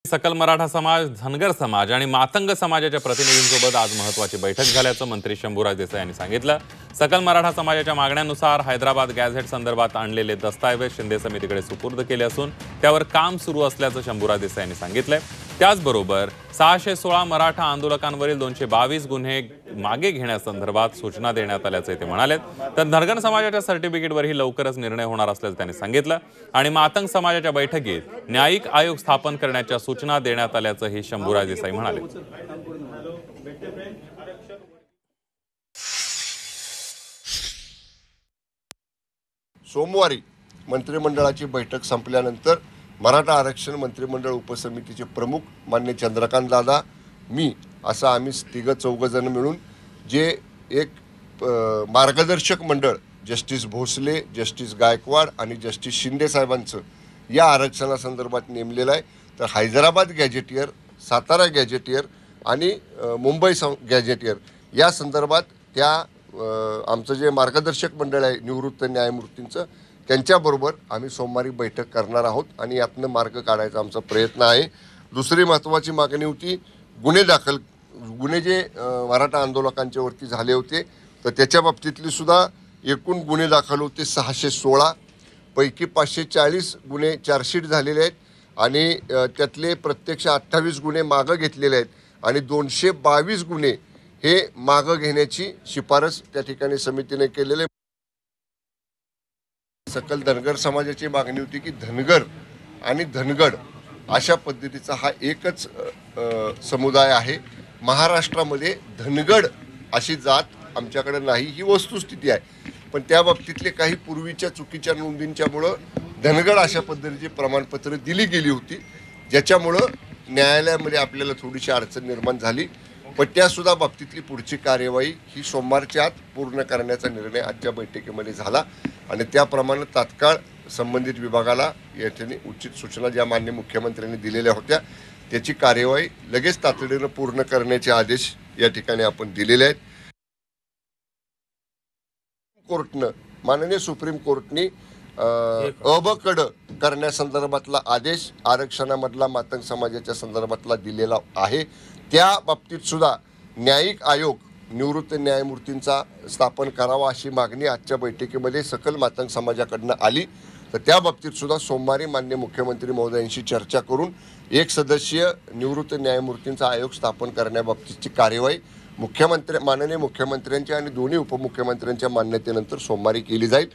सकल मराठा समाज, धनगर समाज आणि मातंग समाजाच्या प्रतिनिधींसोबत आज महत्त्वाची बैठक झाल्याचं मंत्री शंभूराज देसाई यांनी सांगितलं। सकल मराठा समाजाच्या मागण्यांनुसार हैदराबाद गॅझेट संदर्भात आणलेले दस्तऐवज शिंदे समितीकडे सुपूर्द केले असून त्यावर काम सुरू असल्याचं शंभूराज देसाई यांनी सांगितलंय। त्याचबरोबर 616 मराठा आंदोलकांवरील 222 गुन्हे मागे घेण्यासंदर्भात सूचना देण्यात आल्याचे ते म्हणाले। तर धनगर समाजाच्या सर्टिफिकेटवरही लवकरच निर्णय होणार असल्याचं त्यांनी सांगितलं आणि मातंग समाजाच्या बैठकीत न्यायिक आयोग स्थापन करण्याच्या सूचना देण्यात आल्याचंही शंभूराज देसाई म्हणाले। सोमवारी मंत्रिमंडळाची बैठक संपल्यानंतर मराठा आरक्षण मंत्रिमंडळ उपसमितीचे प्रमुख मान्य चंद्रकांत दादा, मी असं आम्ही तिघं चौघजण मिळून जे एक मार्गदर्शक मंडळ जस्टिस भोसले, जस्टिस गायकवाड आणि जस्टिस शिंदे साहेबांचं या आरक्षणासंदर्भात नेमलेलं आहे। तर हैदराबाद गॅजेटियर, सातारा गॅजेटियर आणि मुंबई गॅजेटियर या संदर्भात त्या आमचं जे मार्गदर्शक मंडळ आहे निवृत्त न्यायमूर्तींचं त्यांच्याबरोबर आम्ही सोमवारी बैठक करणार आहोत आणि यातनं मार्ग काढायचा आमचा प्रयत्न आहे। दुसरी महत्त्वाची मागणी होती गुन्हे जे मराठा आंदोलकांच्या वरती झाले होते तर त्याच्या बाबतीतली सुद्धा एकूण गुन्हे दाखल होते 616 पैकी 540 गुन्हे चार्जशीट झालेले आहेत आणि त्यातले प्रत्यक्ष 28 गुन्हे मागं घेतलेले आहेत आणि 222 गुन्हे हे मागं घेण्याची शिफारस त्या ठिकाणी समितीने केलेली आहे। सकल धनगर समाजाची मागणी होती की धनगर आणि धनगड अशा पद्धतीचा हा एकच समुदाय आहे। महाराष्ट्रामध्ये धनगड अशी जात आमच्याकडे नाही ही वस्तुस्थिती आहे, पण त्या बाबतीतले काही पूर्वीच्या चुकीच्या नोंदींच्यामुळं धनगड अशा पद्धतीची प्रमाणपत्र दिली गेली होती, ज्याच्यामुळं न्यायालयामध्ये आपल्याला थोडीशी अडचण निर्माण झाली। पण त्यासुद्धा बाबतीतली पुढची कार्यवाही ही सोमवारच्या आत पूर्ण करण्याचा निर्णय आजच्या बैठकीमध्ये झाला आणि त्याप्रमाणे तात्काळ संबंधित विभागाला या ठिकाणी उचित सूचना ज्या माननीय मुख्यमंत्र्यांनी दिलेल्या होत्या त्याची कार्यवाही लगेच तातडीनं पूर्ण करण्याचे आदेश या ठिकाणी आपण दिलेले आहेत। कोर्टनं माननीय सुप्रीम कोर्टने अबकड करण्यासंदर्भातला आदेश आरक्षणामधला मातंग समाजाच्या संदर्भातला दिलेला आहे। त्या बाबतीत सुद्धा न्यायिक आयोग निवृत्त न्यायमूर्तींचा स्थापन करावा अशी मागणी आजच्या बैठकीमध्ये सकल मातंग समाजाकडनं आली। तर त्या बाबतीत सुद्धा सोमवारी माननीय मुख्यमंत्री महोदयांशी चर्चा करून एक सदस्यीय निवृत्त न्यायमूर्तींचा आयोग स्थापन करण्याबाबतीची कार्यवाही माननीय मुख्यमंत्र्यांच्या आणि दोन्ही उपमुख्यमंत्र्यांच्या मान्यतेनंतर सोमवारी केली जाईल।